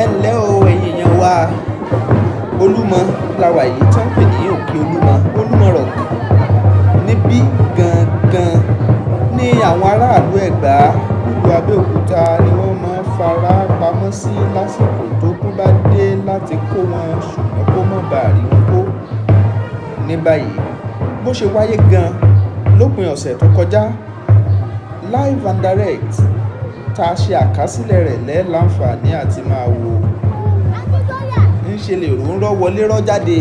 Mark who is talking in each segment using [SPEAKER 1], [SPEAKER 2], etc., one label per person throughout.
[SPEAKER 1] ẹ ǹlẹ́ o ẹ̀yin èèyàn wa Olúmọ la wà yìí tí wọ́n ń pè ní òkè Olumo Rock níbí gangan ní àwọn aráàlú Ẹ̀gbá nílùú Abeokuta ni wọ́n máa ń fara pamọ́ sí lásìkò tó kún bá dé láti kó wọn ṣùgbọ́n kó má bàa rí wọn kó. Ní báyìí bó ṣe wáyé gan lópin ọ̀sẹ̀ tó kọjá live and direct tá a ṣe àkásílẹ̀ rẹ̀ láǹfààní àti máa wò ń ṣe lè rò ń rọ́ wọlé rọ́ jáde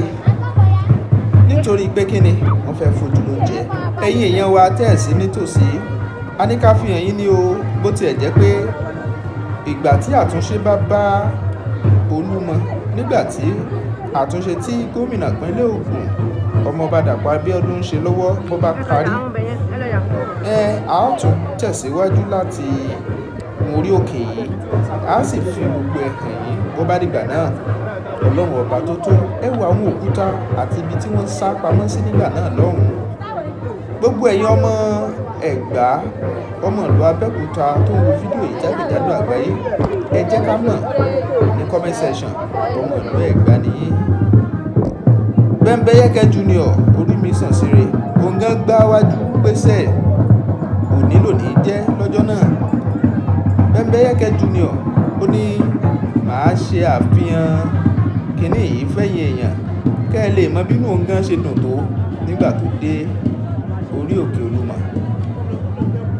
[SPEAKER 1] nítorí pé kíni wọ́n fẹ́ fojú ló jẹ ẹ̀yin èèyàn wa tẹ̀sí nítòsí a ní ká fi hàn yín ní o bó tiẹ̀ jẹ́ pé ìgbà tí àtúnṣe bá bá Olúmọ nígbà tí àtúnṣe tí gómìnà ìpínlẹ̀ Ògùn ọmọọba Dàpọ̀ Abíọ́dún ń ṣe lọ́wọ́ bó bá parí a ó tún tẹ̀síwájú láti orí òkè yìí a sì fi gbogbo ẹ̀ hàn yín bó bá dìgbà náà. Ọlọ́run ọba tó tó ẹ wo àwọn òkúta àti ibi tí wọ́n sá pamọ́ sí nígbà náà lọ́hùn-ún. Gbogbo ẹ̀yin ọmọ Ẹ̀gbá ọmọ ìlú Abẹ́òkúta tó ń wo fídíò yìí jákèjádò àgbáyé ẹ jẹ́ ká mọ̀ ní comment section ọmọ ìlú Ẹ̀gbá nìyí. Bembeyeke Junior orí mi sàn síre òǹgán gbá wájú pèsè òní lòní jẹ́ lọ́jọ́ náà. Bembeyeke Junior ó ní màá ṣe àfihàn kíní yìí fẹ́yìn èèyàn kẹ́ ẹ lè mọ bínú òǹgán ṣe dùn tó nígbà tó dé orí òkè Olúmọ.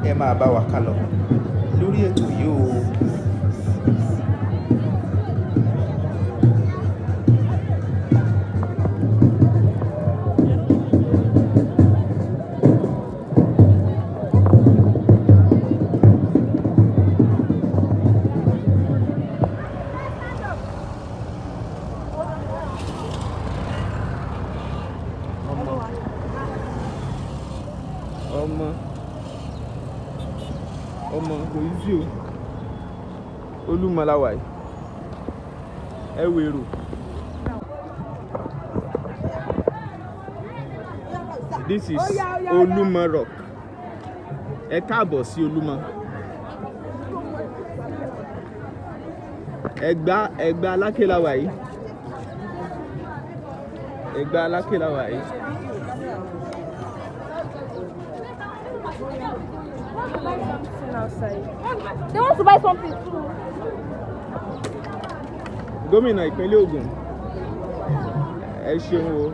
[SPEAKER 1] Ẹ máa bá wa kálọ lórí ètò yìí o. ọmọ kò yí sí o Olúmọ la wà yìí ẹ wèrò. This is Olumo Rock. Ẹ káàbọ̀ sí Olúmọ. Ẹ̀gbá Aláké la wà yìí. Ẹ̀gbá Aláké la wà yìí.
[SPEAKER 2] They want to buy something too.
[SPEAKER 1] Gómìnà ìpínlẹ̀ Ògùn ẹ ṣeun o.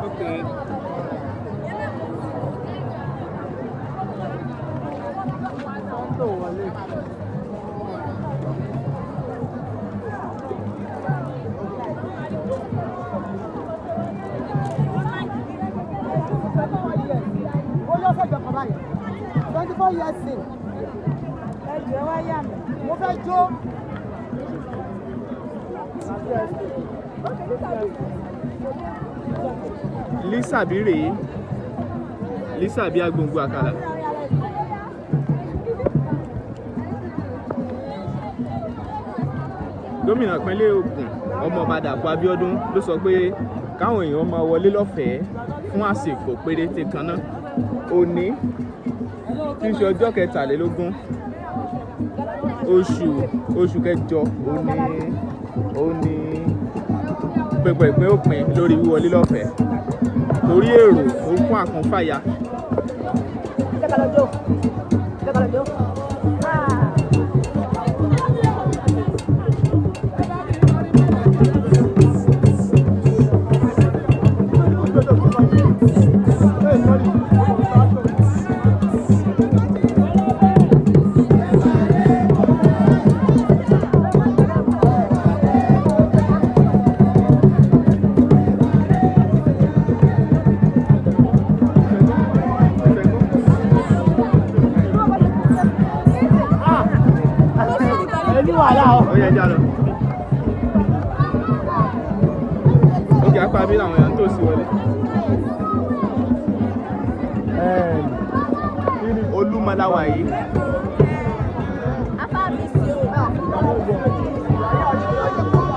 [SPEAKER 1] Okay. Lisa bí rèé Lisa bí agbóngbó àkàlà. Gómìnà ìpínlẹ̀ Ògùn ọmọọba Dàpọ̀ Abíọ́dún ló sọ pé káwọn èèyàn máa wọlé lọ́fẹ̀ẹ́ fún àsìkò péréte kan náà. Òní tí ń ṣe ọjọ́ 23 oṣù kẹjọ òní pẹpẹ ìpín òpin lórí wíwọlé lọ́fẹ̀ẹ́ torí èrò ó kún àkúnfàyà. Oye já lọ. Ó kì í apá bí làwọn èèyàn tó sí wọlé. Olúmọ la wà yìí.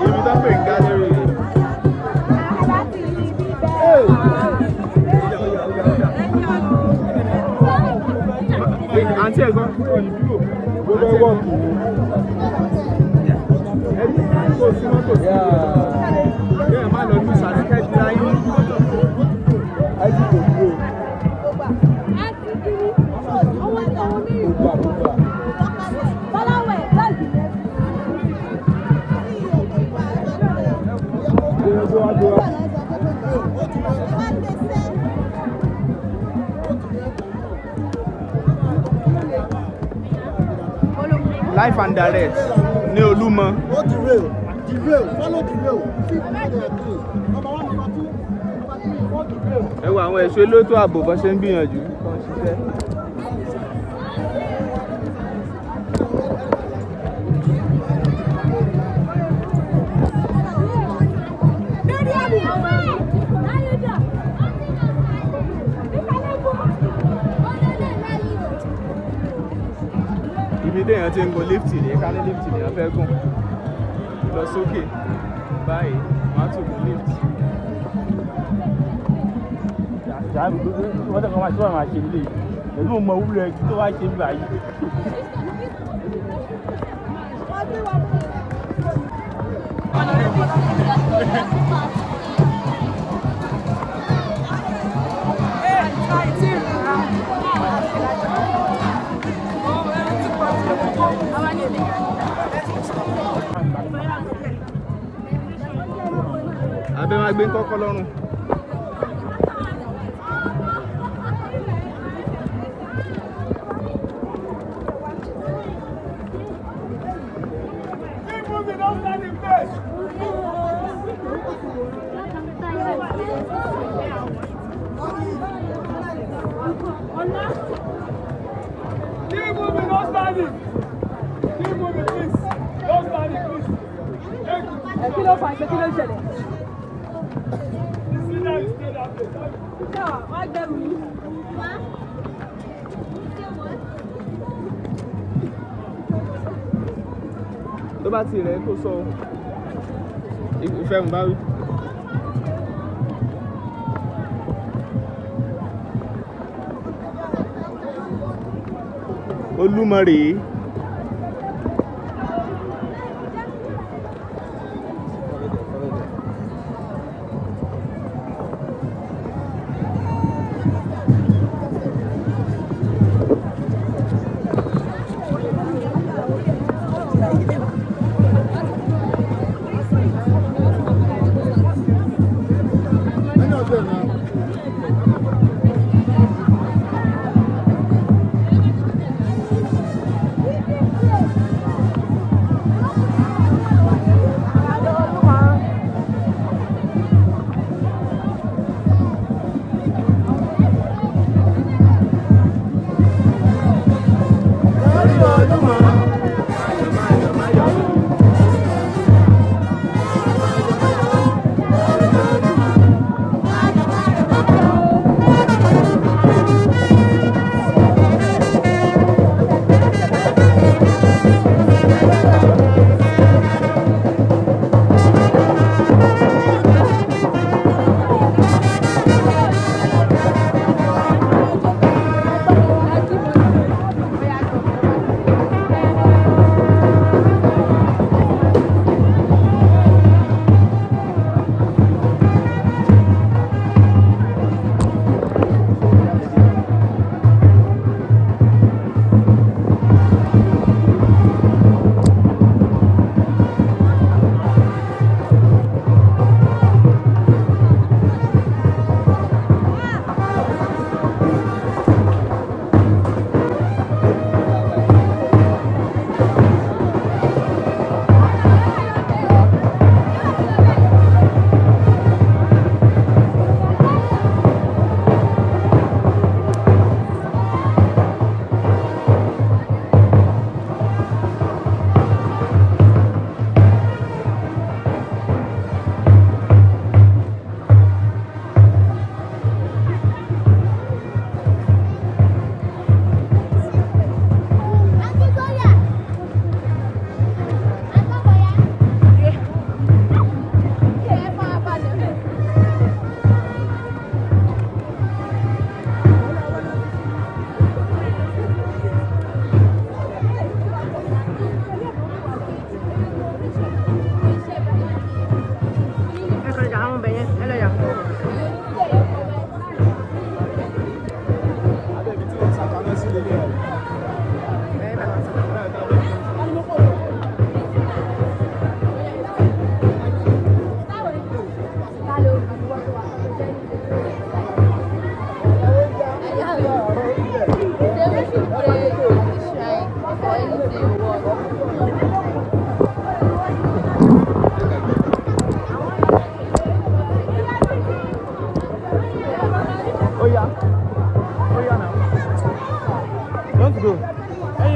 [SPEAKER 1] Ibi tó pè ń gálẹ́rì rẹ̀. Àǹtí ẹ̀gbọ́n gbogbo ẹ̀wọ̀ kì í. Ẹni tó sí mọ́tò sí ẹ̀ má lọ ní sàtíkẹ́tì láyé. Àìsí kò dúró. Life and direct ní Olúmọ. Ẹ wo àwọn ẹ̀ṣọ́ elétò ààbò bó ṣe ń gbìyànjú tó ń ṣiṣẹ́. Ibi téèyàn ti ń gun lífìtì ní ká ní lífìtì ní afẹ́ gùn lọ sókè báyìí wọ́n á tún gun lífìtì.
[SPEAKER 3] Wọ́n tẹ̀kọ́ máa ṣe wà máa ṣe nílé pẹ̀lú ọmọ wúlò ẹ̀ tó wá ṣe báyìí.
[SPEAKER 1] Abẹ́ máa gbé kọ́kọ́ lọ́rùn. Tó bá ti rẹ̀ kó sọ ìfẹ́ mú bá wí. Olúmọ rèé.
[SPEAKER 2] pray at the shrine for anything you want.
[SPEAKER 3] Oh yeah. Oh yeah now. Let's go. Hey,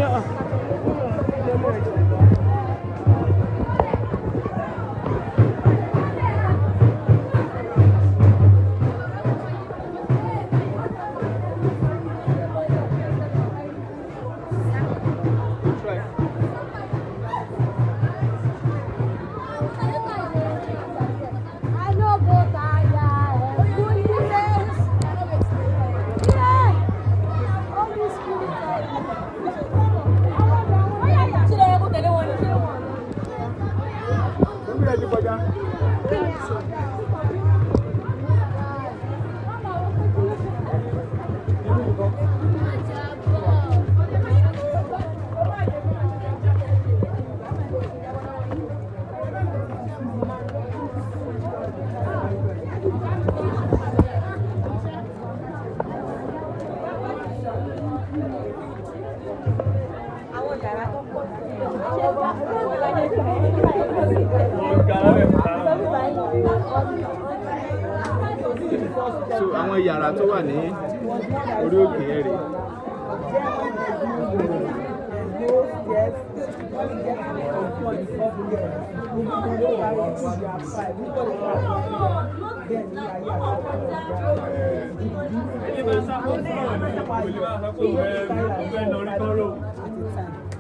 [SPEAKER 3] so àwọn yàrá tó wà ní orí òkè ẹ̀rẹ̀.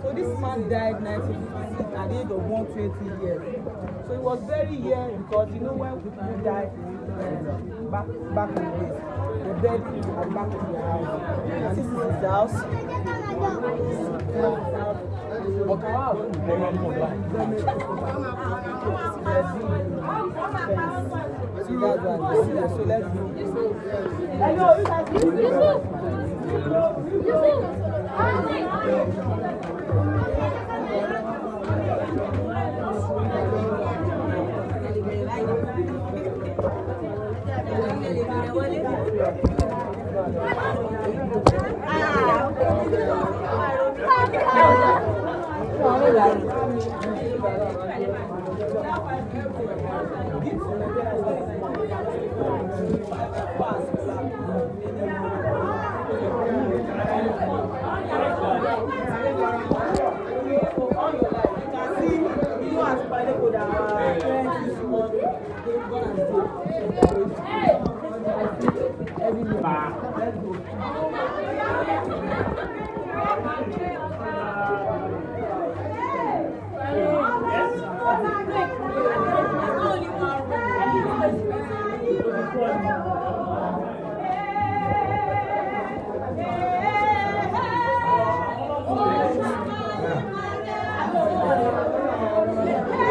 [SPEAKER 4] So this man died 1956 at the age of 120 years. So he was very young because you know when people die back in the days, they buried him at the back of their house. And this is his house. So that's why we see it. So let's go.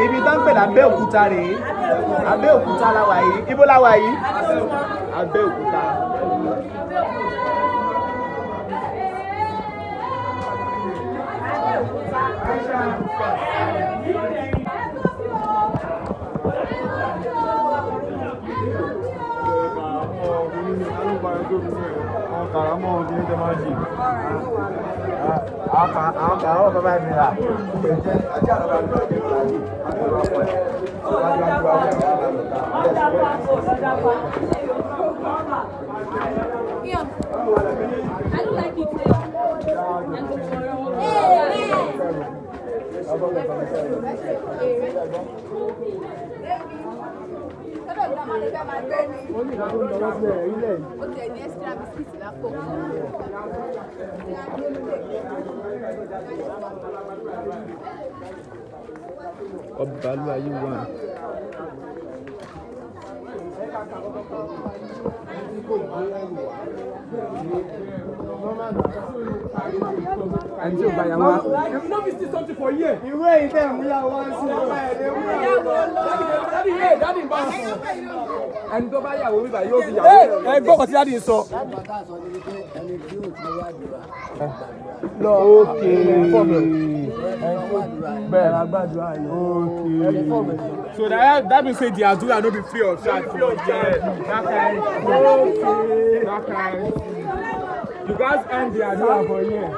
[SPEAKER 3] Ibi tán pè l'Abeokuta rèé. Abeokuta la wà yìí. Ibo la wà yìí? Abeokuta. Ọ̀bàlú ayé wà. Ẹni tí ó bá yà wá. If no be still something for here. Ìwé ìfẹ́ ìmúyà wá sí ọ̀pá ẹ̀rẹ́ múyà. Dádì bá sọ. Ẹni tó bá yàwó bíbá yóò fi yàwó. Ẹ gbọ́ kọ́ tí dádì sọ. Lọ òkè bẹ́ẹ̀ la gbàdúrà yìí. So that means say the adura no be free of charge for that kind. You guys end the adura for here.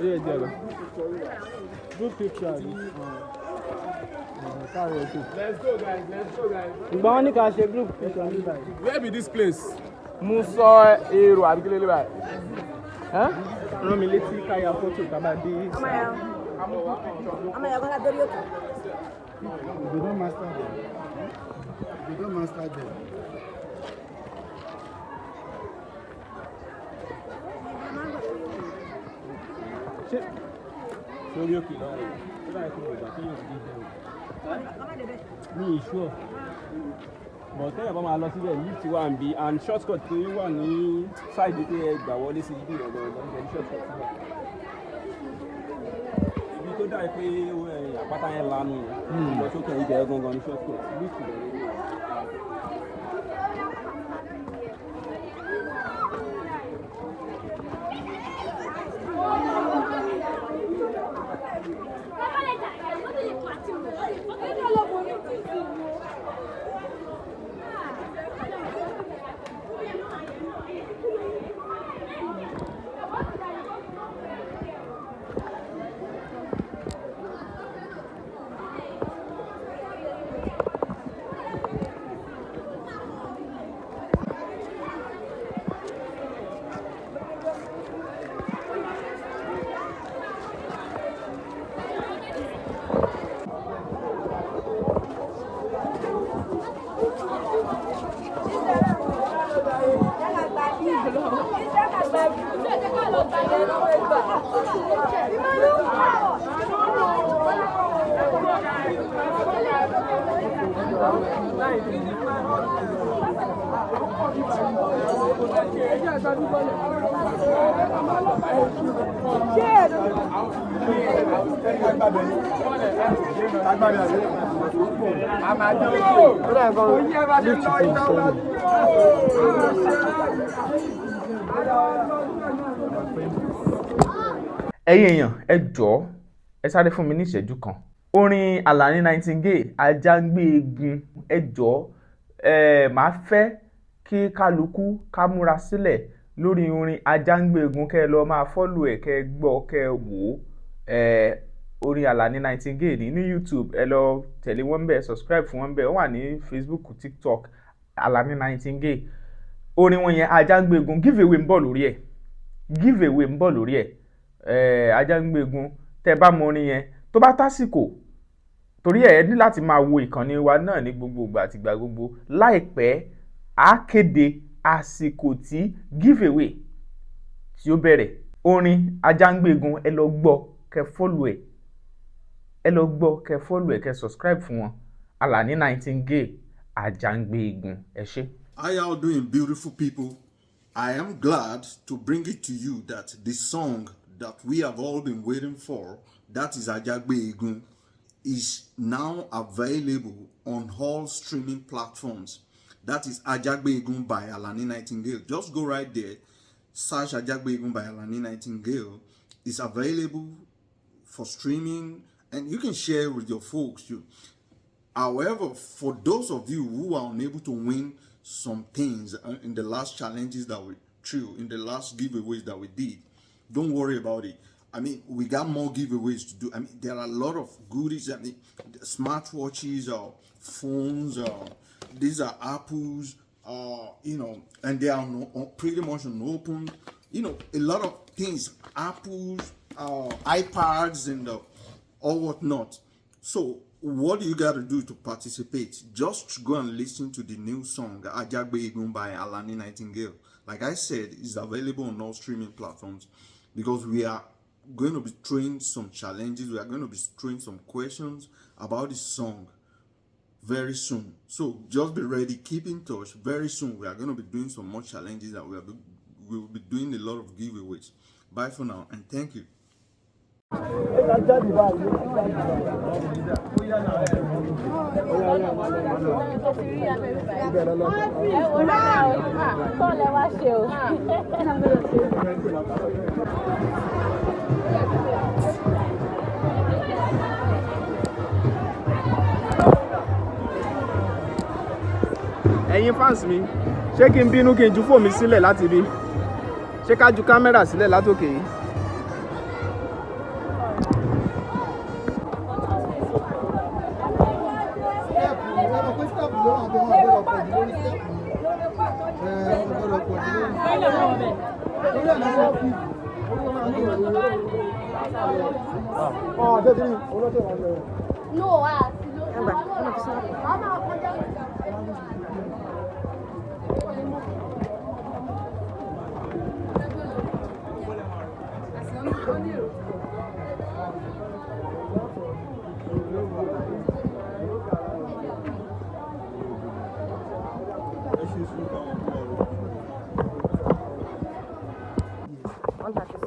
[SPEAKER 3] Yeah, Jella. Good picture. Let's go, guys. Group picture. Where be this place? Muso Ero Abigile by. Huh? No, me let's see Kaya photo about this.
[SPEAKER 5] You don't master them.
[SPEAKER 3] Sorry, okay. Me sure. But tell you about my loss here, lift one B and shortcut to you one side the that what is it do then shortcut. If you go die pay apata yen lanu. But so can you get on shortcut. Lift
[SPEAKER 1] ẹ̀yin èèyàn ẹ jọ̀ọ́ ẹ sáré fún mi ní ìṣẹ́jú kan. Orin Alani Nightingale Ajáǹgbé Egun, ẹ jọ̀ọ́ màá fẹ́ kí kálukú ká múra sílẹ̀ lórí orin Ajáǹgbé Egun, kẹ́ ẹ lọ máa follow ẹ̀, kẹ́ ẹ gbọ́, kẹ́ ẹ wò orin Alani Nightingale ní YouTube, ẹ lọ tẹ̀lé wọn bẹ́ẹ̀, subscribe fún wọn bẹ́ẹ̀, ó wà ní Facebook, TikTok, Alani Nightingale. Orin wọn yẹn Ajáǹgbé Egun, giveaway ń bọ̀ lórí ẹ̀, Ajáǹgbé Egun tẹ́ bá mọ orin yẹn tó bá tásìkò, torí ẹ ní láti máa wo ìkànnì wa náà ní gbogbo ìgbà àtìgbà gbogbo. Láìpẹ́ á kéde àsìkò tí giveaway tí ó bẹ̀rẹ̀. Orin Ajáǹgbé Egun ẹ lọ gbọ́, kẹ́ follow ẹ̀, kẹ́ subscribe fún wọn. Alani Nightingale Ajáǹgbé Egun, ẹ ṣé.
[SPEAKER 6] How y'all doing, beautiful people? I am glad to bring it to you that the song that we have all been waiting for, that is Ajáǹgbé Egun, is now available on all streaming platforms. That is Ajáǹgbé Egun by Alani Nightingale. Just go right there, search Ajáǹgbé Egun by Alani Nightingale. It's available for streaming, and you can share with your folks. However, for those of you who are unable to win some things in the last challenges that we threw, in the last giveaways that we did, don't worry about it. I mean, we got more giveaways to do. I mean, there are a lot of goodies. I mean, smartwatches, phones, these are apples, and they are pretty much on open. A lot of things, apples, iPads, and all whatnot. So, what do you got to do to participate? Just go and listen to the new song, Ajáǹgbé Egun by Alani Nightingale. Like I said, it's available on all streaming platforms, because we are going to be throwing some challenges. We are going to be throwing some questions about this song very soon. So just be ready, keep in touch. Very soon we are going to be doing some more challenges, and we will be doing a lot of giveaways. Bye for now, and thank you.
[SPEAKER 3] Ẹ̀yin fans mi, ṣé kí n bínú kí n ju fóònù mi sílẹ̀ láti bí? Ṣé ká ju kámẹ́rà sílẹ̀ látòkè yìí?
[SPEAKER 2] No,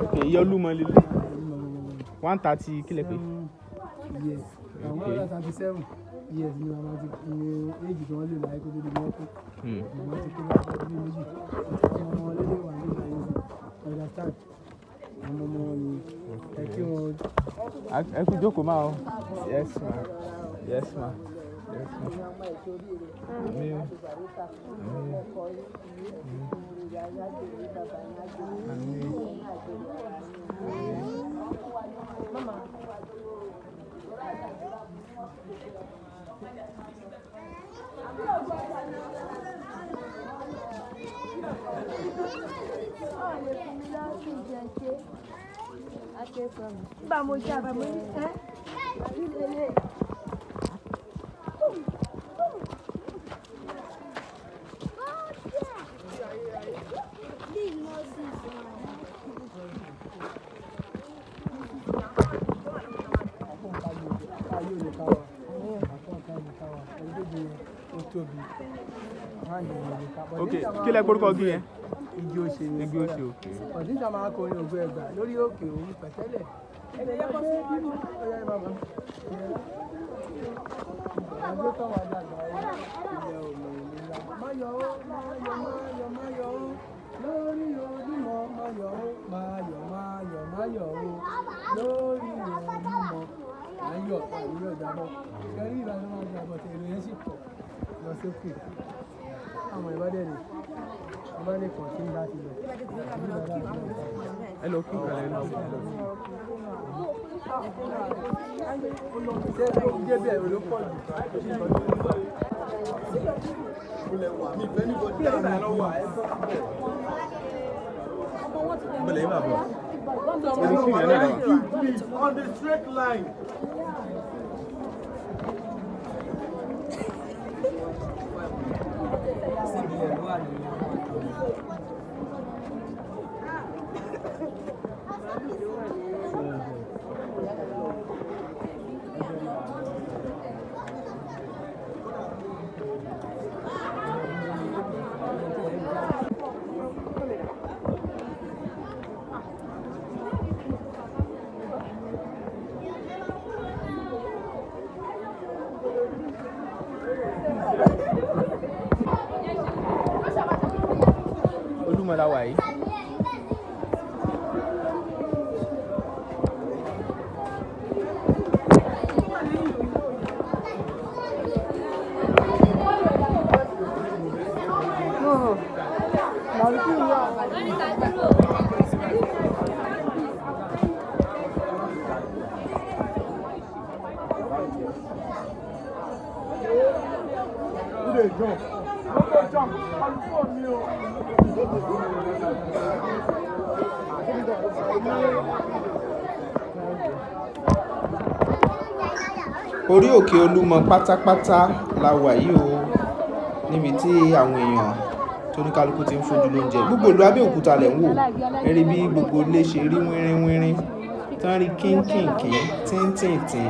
[SPEAKER 3] Okay, iye Olúmọ lílé 130 kílẹ̀ pé.
[SPEAKER 4] Yes. Àwọn 137 years ni àwọn ti ní éjì tí wọ́n lè láyé kó tó di mọ́kú. Àwọn ti kó lọ́wọ́ ọdún méjì. Àwọn ọmọ ọlọ́dẹ wà ní ìlànà understand. Àwọn ọmọ ni ẹ kí wọn.
[SPEAKER 3] Ẹ kú jókòó máa o. Yes ma. Yes ma. Yes ma. Àmín. Àmín. Okay, kí lẹ gbórúkọ gí yẹn?
[SPEAKER 4] Igi òṣè ni.
[SPEAKER 3] Igi òṣè, okay.
[SPEAKER 4] Ọ̀dún ìjà máa kọrin ògbó ẹgbà lórí òkè òun pẹ̀tẹ́lẹ̀. Ọjọ́ tó wà dàgbà ilẹ̀ òmìnira. Máyọ̀ ó, máyọ̀ ó, lórí Olúmọ. Máyọ̀ ó, máyọ̀ ó, lórí Olúmọ. Ayọ̀ àwúrọ̀ ìjàbọ̀. Kẹrí ìlànà máa jàbọ̀ tẹ̀lé yẹn sì pọ̀ lọ sókè. Àwọn ìbádẹ́ ni ọba lè kàn sí láti lọ.
[SPEAKER 3] Ẹ lọ kí ìkàlẹ̀ lọ.
[SPEAKER 4] Ṣé ó dé bẹ̀rẹ̀ ló pọ̀ jù?
[SPEAKER 3] Bẹ̀lẹ̀ yìí bàbá.
[SPEAKER 6] On the straight line.
[SPEAKER 3] Olúmọ la wà yìí.
[SPEAKER 1] Orí òkè Olúmọ pátápátá la wà yìí o, níbi tí àwọn èèyàn tó ní kálukú ti ń fojú lóúnjẹ. Gbogbo ìlú Abẹ́òkúta lẹ̀ ń wò, ẹ rí bí gbogbo ilé ṣe rí wínrínwínrín, tán rí kínkìnkín, tíntìntín.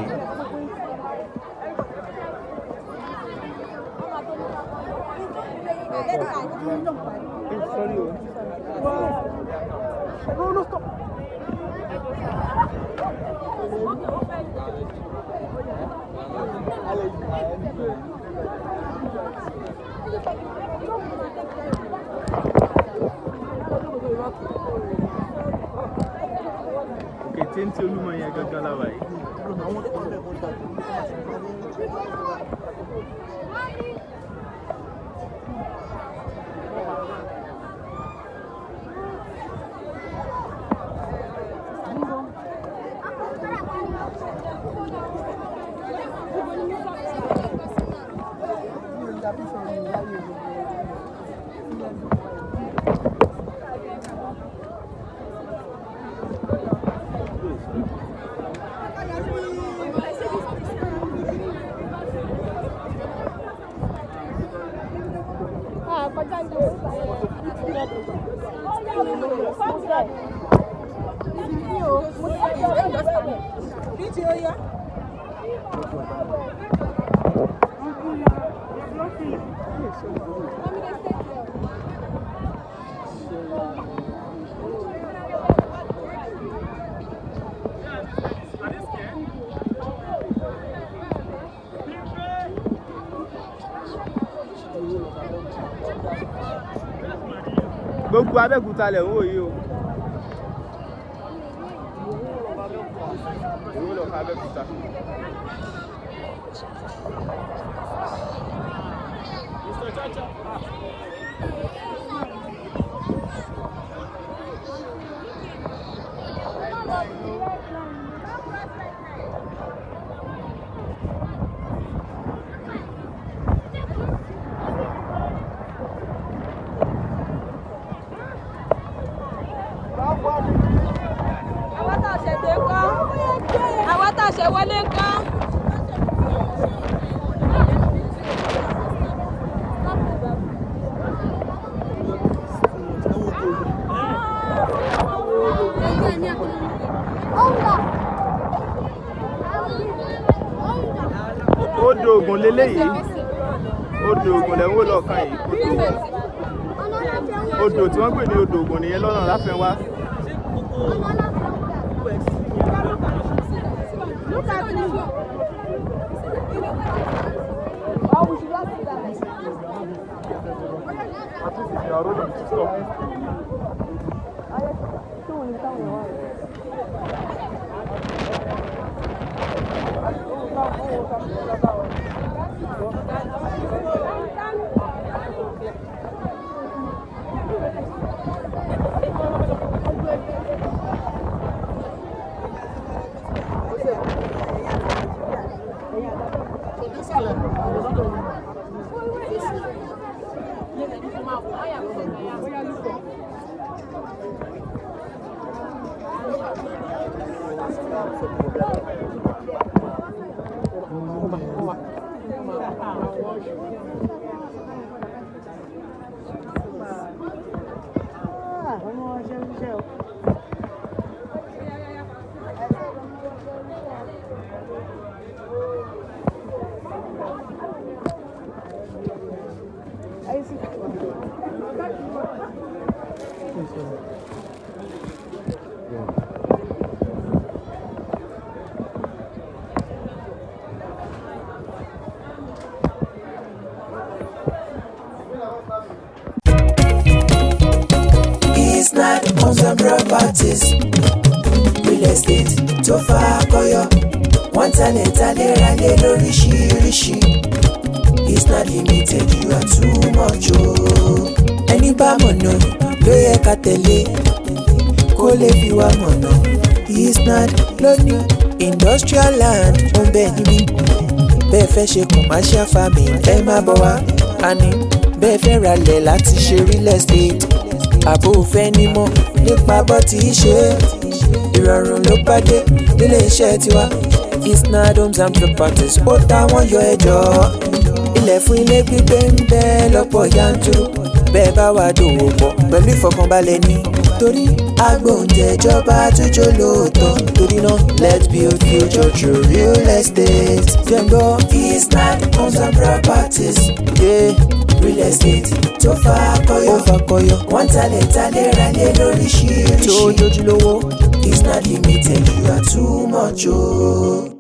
[SPEAKER 3] Òkè téńté Olúmọ yẹn gangan la wà yìí. Gbogbo Abeokuta lẹ̀ ń wò yìí o. Èwo lọ ka Abeokuta.
[SPEAKER 2] Àwọn tá a ṣe wọlé nǹkan.
[SPEAKER 3] Odò Ògùn leléyìí. Odò Ògùn lẹ̀ ń wò lọ́ọ̀kan yìí. Odò tí wọ́n pè ní odò Ògùn nìyẹn lọ́nà Láfẹnwá.
[SPEAKER 2] Look at this. Oh, we should not see that.
[SPEAKER 3] At least if you are rolling, to stop.
[SPEAKER 5] It's not homes and properties, real estate tó fa akọyọ, wọ́n talẹ̀ ralẹ̀ lóríṣiríṣi. It's not limited, you are too much o. Ẹni bá mọ̀nà ló yẹ ká tẹ̀lé, kó lè fi wá mọ̀nà. It's not lónìí industrial land ó ń bẹ níbí. Bẹ́ẹ̀ fẹ́ ṣe commercial farming ẹ má bọ̀ wá. Àní bẹ́ẹ̀ fẹ́ ralẹ̀ láti ṣe real estate. Àbò fẹ́ ní mọ̀ nípa bọ́ tí í ṣe. Ìrọ̀rùn ló bá dé nílé iṣẹ́ tiwa. It's not homes and properties ó táwọn yọ ẹjọ́. Ilẹ̀ fún ilé gbígbé ń bẹ lọ́pọ̀ yanturu. Bẹ́ẹ̀ bá wà dòwò pọ̀ pẹ̀lú ìfọkànbalẹ̀ ni. Torí agbóúnjẹ ìjọba tójó lóòótọ́. Torí náà let's build future through real estate. Jẹ́ngbọ́ It's not homes and properties. Yeah. Real estate tó fa akọyọ, wọ́n talẹ̀ ralẹ̀ lóríṣiríṣi. Tó jójúlówó. It's not limited, you are too much o.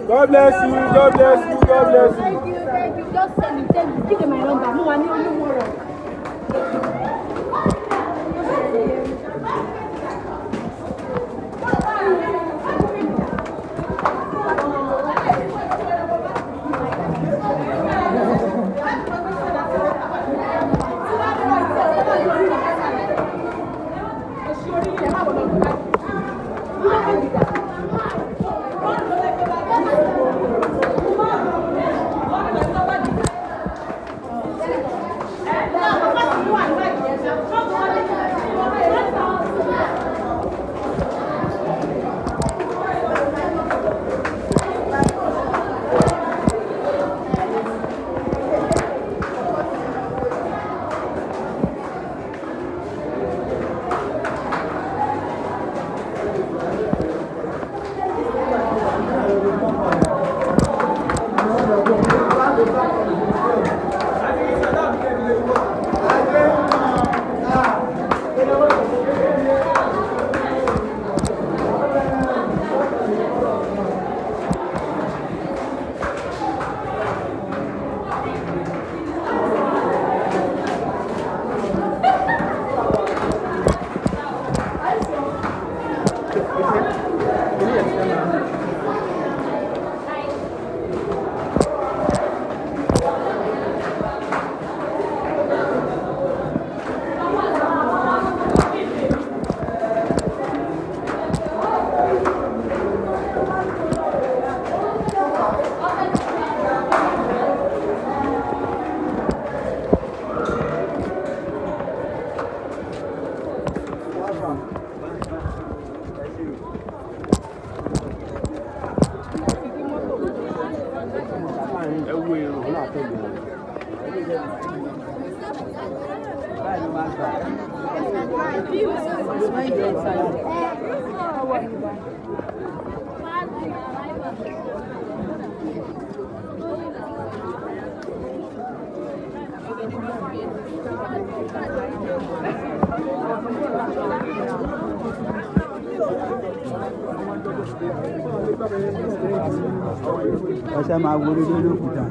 [SPEAKER 3] God bless you. God bless you. God bless you.
[SPEAKER 2] Thank you. Just send me. Give me my number. No, I need Olumo Rock.
[SPEAKER 7] Ọṣẹ máa wo lórí lókùtà.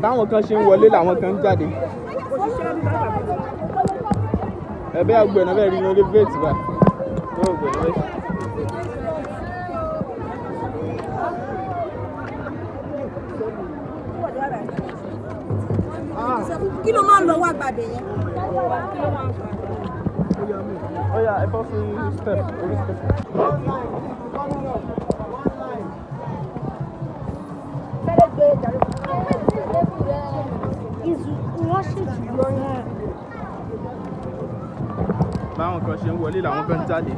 [SPEAKER 3] Báwọn kan ṣe ń wọlé làwọn kan ń jáde. Ẹ̀bẹ̀ àgbẹ̀ náà bẹ́ẹ̀ rí lórí bẹ́ẹ̀tì bá.
[SPEAKER 2] Kí ló máa ń lọ wá gbàdé yẹn?
[SPEAKER 3] Ó yá, ẹ bọ́ sí step, orí step. Báwọn kan ṣe ń wọlé làwọn kan ń jáde.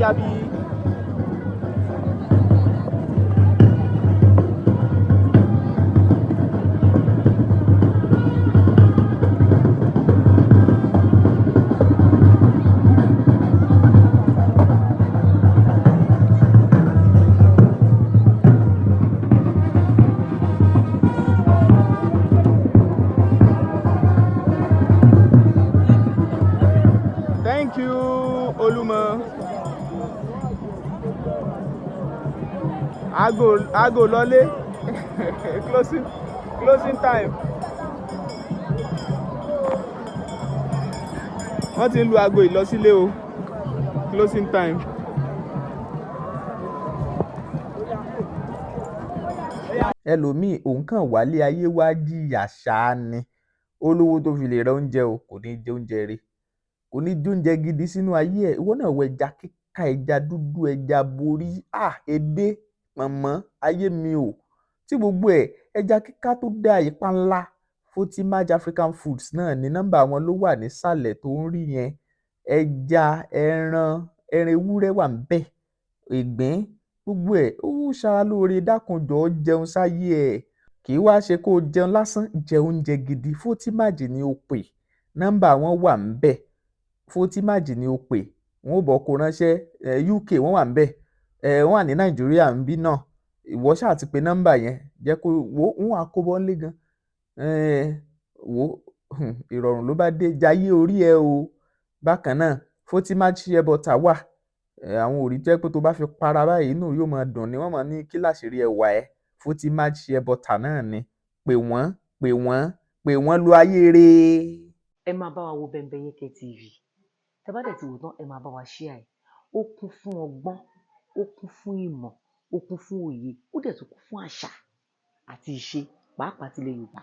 [SPEAKER 3] Abi. Thank you, Olumo. I go lole. Closing time. Wọ́n ti ń lu aago ìlọsílé o. Closing time.
[SPEAKER 1] ẹlòmíì òun kàn wálé ayé wá jìyà ṣáá ni olówó tó fi lè ra oúnjẹ o kò ní jẹ oúnjẹ rí kò ní jẹ oúnjẹ gidi sínú ayé ẹ ìwọ náà wọ ẹja kíká ẹja dúdú ẹja borí edé pọ̀nmọ́ ayé mi o tí gbogbo ẹja kíká tó dá ipa ńlá Fortimaj African Foods náà ní nọ́mbà wọn ló wà nísàlẹ̀ tó ń rí yẹn ẹja ẹran ewúrẹ́ wà ń bẹ̀ ìgbín gbogbo ẹ̀ ó ṣara lóore dákunjọ jẹun sáyé ẹ̀ kì í wá ṣe kó o jẹun lásán jẹ oúnjẹ gidi Fortimaj ni o pè nọ́mbà wọn wà ń bẹ̀ Fortimaj ni o pè wọn ò bọ̀ kó ránṣẹ́ UK wọ́n wà ń bẹ̀ wọ́n wà ní Nàìjíríà ń bí náà ìwọ ṣáà ti pe nọ́mbà yẹn jẹ́ kó wọ́n á kó bọ́ nílé gan ìrọ̀rùn ló bá dé jayé orí ẹ o bákan náà Fortimaj shea butter wà àwọn òrí jẹ́ pé tó bá fi para báyìí inú yóò máa dùn ni wọ́n máa ní kí láṣìírí ẹwà ẹ Fortimaj shea butter náà ni pè wọ́n lo ayé rẹ̀.
[SPEAKER 8] Ẹ máa bá wa wo Bembeyeke TV tẹ́ bá dẹ̀ ti wò tán ẹ máa bá wa share ẹ̀ ó kún fún ọgbọ́n ó kún fún ìmọ̀ ó kún fún òye ó dẹ̀ tún kún fún àṣà àti ìṣe pàápàá tilẹ̀ Yorùbá.